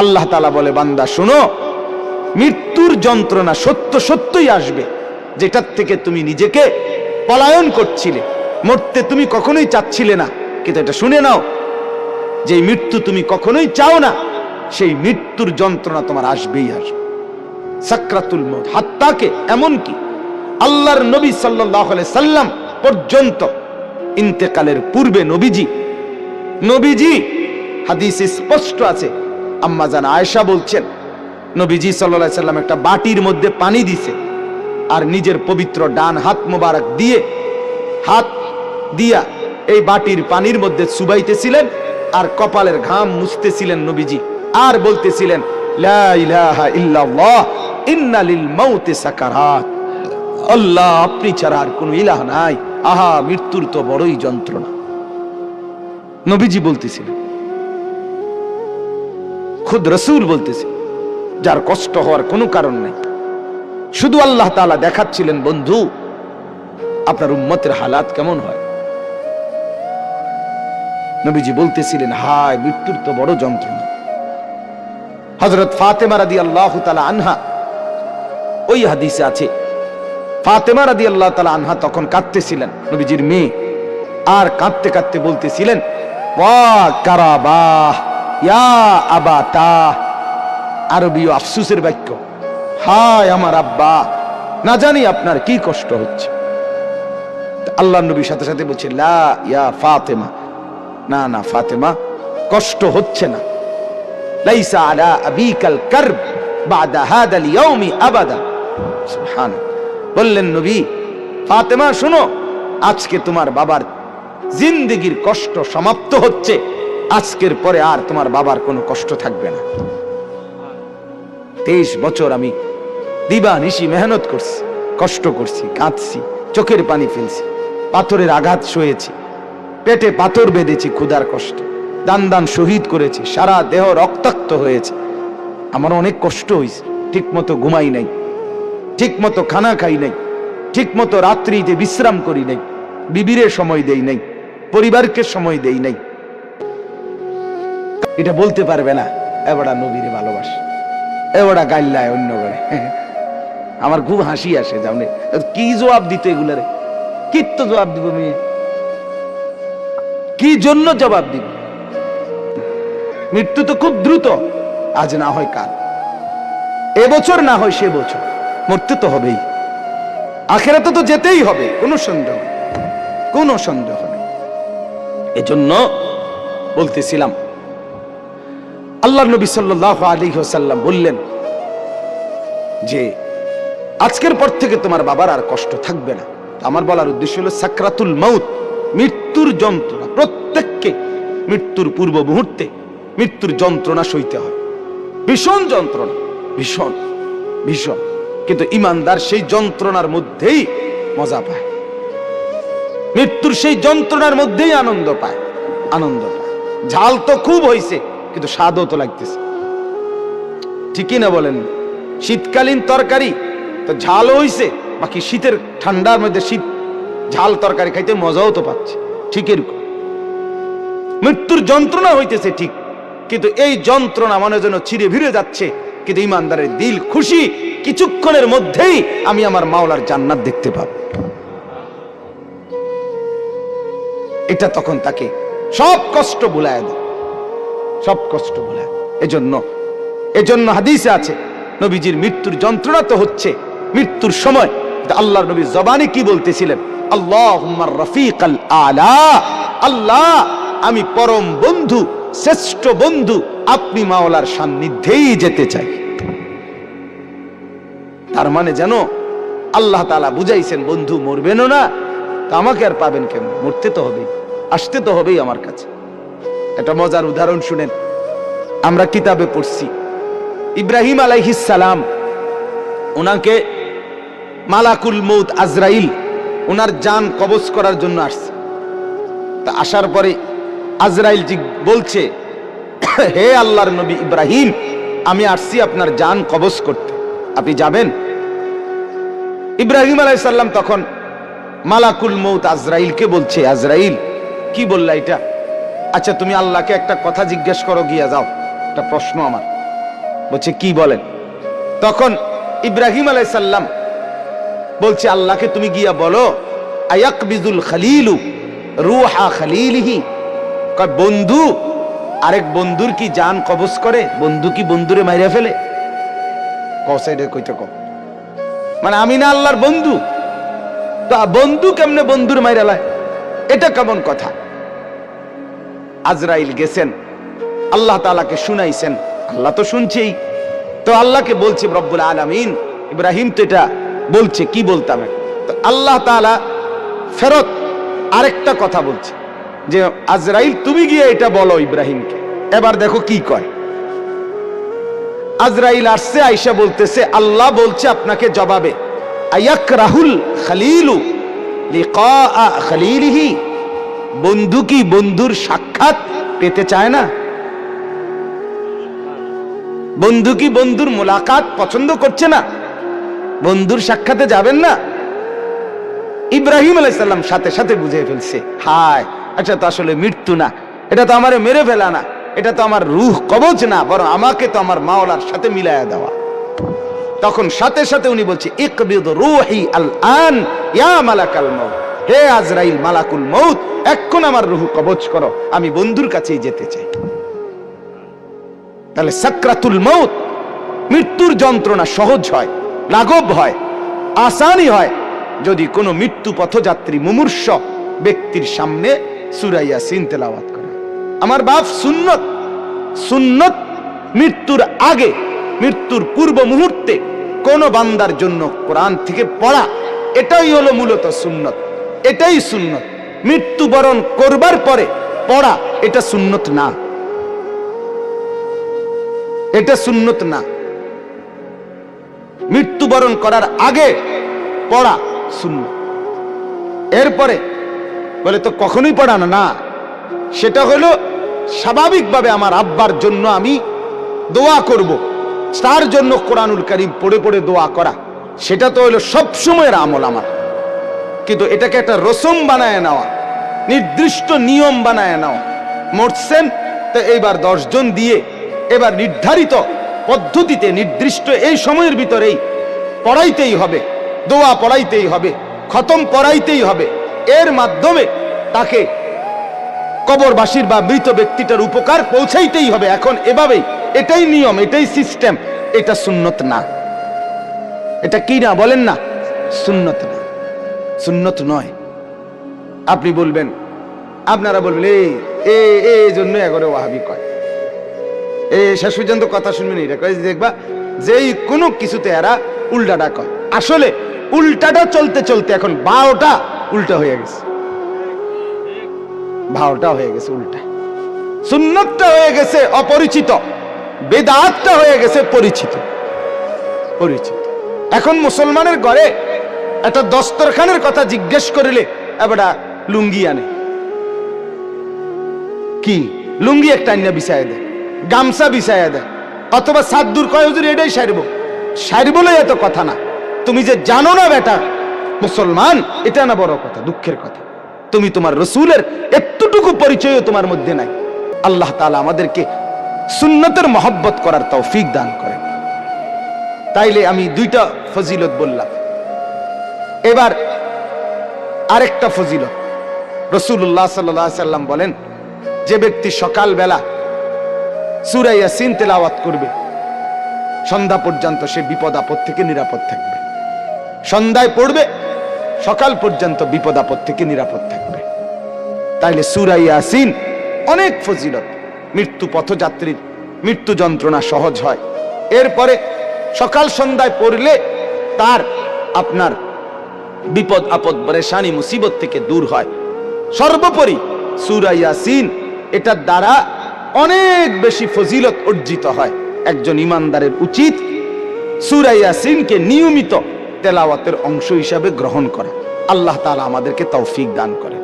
আল্লাহ তাআলা বলে, বান্দা শোনো, মৃত্যুর যন্ত্রণা সত্য সত্যই আসবে, যেটার থেকে তুমি নিজেকে পলায়ন করছিলে, মরতে তুমি কখনোই চাচ্ছিলে না, কিন্তু এটা শুনে নাও, যে মৃত্যু তুমি কখনোই চাও না, সেই মৃত্যুর যন্ত্রণা তোমার আসবেই আসবে। সাকরাতুল মউত, হাত্তাকে এমনকি আল্লাহর নবী সাল্লাল্লাহু আলাইহি সাল্লাম পর্যন্ত ইন্তেকালের পূর্বে নবীজি হাদিসে স্পষ্ট আছে, আম্মা জান আয়েশা বলছেন, নবীজি সাল্লাল্লাহু আলাইহি সাল্লাম একটা বাটির মধ্যে পানি দিছে, আর নিজের পবিত্র ডান হাত মোবারক দিয়ে হাত দিয়া এই বাটির পানির মধ্যে চুবাইতেছিলেন, আর কপালের ঘাম মুছতেছিলেন নবীজি, আর বলতেছিলেন, লা ইলাহা ইল্লাল্লাহ ইন্না লিল মাউতি সাকারাত, আল্লাহ আপনি ছাড়া আর কোনো ইলাহ নাই, আহা মৃত্যুর তো বড়ই যন্ত্রণা। নবীজি বলতেছিলেন, খুদ রাসূল বলতেছে, যার কষ্ট হওয়ার কোনো কারণ নাই, শুধু আল্লাহ তাআলা দেখাচ্ছিলেন, বন্ধু আপনার উম্মতের হালাত কেমন হয়। নবীজি বলতেছিলেন, হায় মৃত্যুর তো বড় যন্ত্রণা। হযরত ফাতেমা রাদিয়াল্লাহু তাআলা আনহা, ওই হাদিসে আছে, ফাতেমা রাদিয়াল্লাহু তাআলা আনহা তখন কাঁদতেছিলেন, নবীজির মেয়ে, আর কাঁদতে কাঁদতে বলতেছিলেন, ওয়া কারাবাহ ইয়া আবাতা, আরবীয় আফসোসের বাক্য, হায় আমার আব্বা, না জানি আপনার কি কষ্ট হচ্ছে। আল্লাহর নবীর সাথে সাথে বলছে, লা ইয়া ফাতেমা, না না ফাতেমা, কষ্ট হচ্ছে না, লাইসা আলা আবিকাল কারব বাদা হাদাল ইয়াউমি আবাদা। সুবহানাল্লাহ। বললেন নবী, ফাতেমা শোনো, আজকে তোমার বাবার জিন্দেগীর কষ্ট সমাপ্ত হচ্ছে, আজকের পরে আর তোমার বাবার কোনো কষ্ট থাকবে না। 23 বছর আমি দিবানিশি মেহনত করছি, কষ্ট করছি, কাঁদছি, চোখের পানি ফেলছি, পাথরের আঘাত সয়েছি, পেটে পাথর বেঁধেছি, ক্ষুধার কষ্টে দান দান শহীদ করেছি, সারা দেহ রক্তাক্ত হয়েছে, আমার অনেক কষ্ট হয়েছে, ঠিক মতো ঘুমাই নাই, ঠিক মতো খানা খাই নাই, ঠিক মতো রাত্রিতে বিশ্রাম করি নাই, বিবিরে সময় দেই নাই, পরিবারকে সময় দেই নাই। এটা বলতে পারবে না এবারে নবীরে ভালোবাসে, এবারে গাইল্লায় অন্য করে। আমার খুব হাসি আসে, জানে কি জবাব দিত এগুলারে, কি তো জবাব দিব, মেয়ে কি জন্য জবাব দিব? মৃত্যু তো খুব দ্রুত, আজ না হয় কাল, এবছর না হয় সে বছর, মরতে তো হবেই, আখিরাতে তো যেতেই হবে, কোনো সন্দেহ নেই। এজন্য বলতেছিলাম, আল্লাহর নবী সাল্লাল্লাহু আলাইহি ওয়াসাল্লাম বললেন যে আজকের পর থেকে তোমার বাবার আর কষ্ট থাকবে না। আমার বলার উদ্দেশ্য হলো, সাকরাতুল মউত, মৃত্যুর যন্ত্রণা, প্রত্যেককে মৃত্যুর পূর্ব মুহূর্তে মৃত্যুর যন্ত্রণা সইতে হয়, ভীষণ যন্ত্রণা, ভীষণ ভীষণ, কিন্তু ঈমানদার সেই যন্ত্রণার মধ্যেই মজা পায়, মৃত্যুর সেই যন্ত্রণার মধ্যেই আনন্দ পায়। ঝাল তো খুব হয়েছে, কিন্তু স্বাদও তো লাগতেছে, ঠিকই না বলেন? শীতকালীন তরকারি তো ঝালও হইছে, বাকি শীতের ঠান্ডার মধ্যে শীত ঝাল তরকারি খাইতে মজাও তো পাচ্ছে, ঠিক এরকম মৃত্যুর যন্ত্রণা হইতেছে ঠিক, কিন্তু এই যন্ত্রণা মনে যেন চিরে ভিড়ে যাচ্ছে, কিন্তু ঈমানদারের দিল খুশি, কিছুক্ষণের মধ্যেই আমি আমার মাওলার জান্নাত দেখতে পাবো। এটা তখন তাকে সব কষ্ট ভুলায় দেয়, সব কষ্ট ভুলায়। এজন্য হাদিসে আছে, নবীজির মৃত্যুর যন্ত্রণা তো হচ্ছে মৃত্যুর সময়, আল্লাহর নবী জবানে কি বলতেছিলেন, আল্লাহুম্মা রাফিকাল আলা, আল্লাহ আমি পরম বন্ধু, শ্রেষ্ঠ বন্ধু, আপনি মাওলার সান্নিধ্যেই যেতে চাই। তার মানে যেন আল্লাহ তাআলা বুঝাইছেন, বন্ধু মরবেনও না তা আমাকে আর পাবেন কেন, মরতে তো হবেই, আসতে তো হবেই আমার কাছে। একটা মজার উদাহরণ শুনেন, আমরা কিতাবে পড়ছি, ইব্রাহিম আলাইহিস সালাম, ওনাকে মালাকুল মউত আজরাইল ওনার জান কবজ করার জন্য আসছে। তা আসার পরে আজরাইল জি বলছে, হে আল্লাহর নবী ইব্রাহিম, আমি আসছি আপনার জান কবজ করতে, আপনি যাবেন? ইব্রাহিম আলাইহিস সালাম তখন মালাকুল মউত আজরাইলকে বলছে, আজরাইল কি বললা এটা? আচ্ছা তুমি আল্লাহকে একটা কথা জিজ্ঞেস করো, গিয়া যাও, একটা প্রশ্ন আমার, বলছে কি বলেন? তখন ইব্রাহিম আলাইহিস সালাম বলছে আল্লাহকে তুমি গিয়া বলো আয়াকবিজুল খলিলু রূহা খলিলিহি, কয় বন্ধু আরেক বন্ধুর কি জান কবজ করে? বন্ধু কি বন্ধুরে মাইরা ফেলে? কসাইডে কইতে কও মানে আমি না আল্লাহর বন্ধু, তো বন্ধু কেমনে বন্ধুর মাইরা লায়? এটা কেমন কথা? আজরাইল গেছেন, আল্লাহ তাআলাকে শুনাইছেন, আল্লাহ তো শুনছেই, তো আল্লাহকে বলছে রব্বুল আলামিন ইব্রাহিম তো এটা বলছে, কি বলতাম? তো আল্লাহ তাআলা ফেরত আরেকটা কথা বলছে যে আজরাইল তুমি গিয়ে এটা বলো ইব্রাহিমকে। এবার দেখো কি কয়। আজরাইল আসছে, আয়েশা বলতেছে আল্লাহ বলছে আপনাকে জবাবে আয়াকরাহুল খলিলু লিকা খলিলিহি, বন্ধু কি বন্ধুর সাক্ষাৎ পেতে চায় না? বন্ধু কি বন্ধুর মোলাকাত পছন্দ করছে না? বন্ধুর সাক্ষাতে যাবেন না? ইব্রাহিম আলাইহিস সালাম সাথে সাথে বুঝে ফেলছে, হায় আচ্ছা তো আসলে মৃত্যু না, এটা তো আমারে মেরে ফেলা না, এটা তো আমার রূহ কবজ না, বরং আমাকে তো আমার মাওলার সাথে মিলায়া দেওয়া। তখন সাথে সাথে উনি বলছে ইকবিদ রূহি আল আন ইয়া মালাকাল মউত, হে আজরাইল মালাকুল মউত, এখন আমার রূহ কবজ করো, আমি বন্ধুর কাছেই যেতে চাই। তাহলে সাকরাতুল মউত, মৃত্যুর যন্ত্রণা সহজ হয়, লাঘব হয়, আসানি হয় যদি কোনো মৃত্যু পথযাত্রী মুমূর্ষ ব্যক্তির সামনে সূরা ইয়াসিন তেলাওয়াত করে। আমার বাপ সুন্নত, সুন্নত মৃত্যুর আগে, মৃত্যুর পূর্ব মুহূর্তে কোন বান্দার জন্য কোরআন থেকে পড়া, এটাই হলো মূলত সুন্নত, এটাই সুন্নত। মৃত্যুবরণ করবার পরে পড়া এটা সুন্নত না, এটা সুন্নত না। মৃত্যুবরণ করার আগে পড়া সুন্নত। এরপরে বলে তো কখনোই পড়ানো না, সেটা হলো স্বাভাবিকভাবে আমার আব্বার জন্য আমি দোয়া করব, তার জন্য কোরআনুল কারীম পড়ে পড়ে দোয়া করা, সেটা তো হলো সব সময়ের আমল আমার। কিন্তু এটাকে একটা রসম বানায় নেওয়া, নির্দিষ্ট নিয়ম বানায় নেওয়া, মরছেন তো এইবার 10 জন দিয়ে এবার নির্ধারিত পদ্ধতিতে নির্দিষ্ট এই সময়ের ভিতরেই পড়াইতেই হবে, দোয়া পড়াইতেই হবে, খতম পড়াইতেই হবে, এর মাধ্যমে তাকে কবরবাসীর বা মৃত ব্যক্তিটার উপকার পৌঁছাইতেই হবে। এখন এভাবেই, এটাই নিয়ম, এটাই সিস্টেম, এটা সুন্নত না। এটা কি না বলেন না? সুন্নত না, সুন্নত নয়। আপনি বলবেন, আপনারা বলবেন এই জন্য এগরে ওয়াহাবি কয়, শেষ পর্যন্ত কথা শুনবেন, এটা কয় দেখবা যেই কোনো কিছুতে এরা উল্টাটা কয়। আসলে উল্টাটা চলতে চলতে এখন 12টা উল্টা হয়ে গেছে, 12টা হয়ে গেছে উল্টা। সুন্নতটা হয়ে গেছে অপরিচিত, বেদাতটা হয়ে গেছে পরিচিত, পরিচিত। এখন মুসলমানের ঘরে একটা দস্তরখানের কথা জিজ্ঞেস করিলে এবার লুঙ্গি আনে, কি লুঙ্গি একটা আইনা বিছায় দেয়, গামছা বিছায়া দেয়, অথবা সাদ্দুর কয় হুজুর এটাই সারবো, সারবলে এত কথা না। তুমি যে জানো না বেটা মুসলমান, এটা না বড় কথা, দুঃখের কথা। তুমি তোমার রসুলের এতটুকু পরিচয় তোমার মধ্যে নাই। আল্লাহ তাআলা আমাদেরকে সুন্নতের মহব্বত করার তৌফিক দান করেন। তাইলে আমি 2টা ফজিলত বললাম, এবার আরেকটা ফজিলত। রাসূলুল্লাহ সাল্লাল্লাহু আলাইহি সাল্লাম বলেন, যে ব্যক্তি সকালবেলা সূরা ইয়াসিন তেলাওয়াত করবে সন্ধ্যা পর্যন্ত সে বিপদ আপদ থেকে নিরাপদ থাকবে। সন্ধ্যায় পড়বে, সকাল পর্যন্ত বিপদ আপদ থেকে নিরাপদ থাকবে। তাইলে সূরা ইয়াসিন অনেক ফজিলত, মৃত্যু পথযাত্রীর মৃত্যু যন্ত্রণা সহজ হয়। এরপরে সকাল সন্ধ্যায় পড়লে তার আপনার বিপদ আপদ পরেশানি মুসিবত থেকে দূর হয়। সর্বোপরি সূরা ইয়াসিন এটার দ্বারা অনেক বেশি ফজিলত অর্জিত হয়। একজন ইমানদারের উচিত সূরা ইয়াসিনকে নিয়মিত তেলাওয়াতের অংশ হিসাবে গ্রহণ করা। আল্লাহ তাআলা আমাদেরকে তৌফিক দান করেন।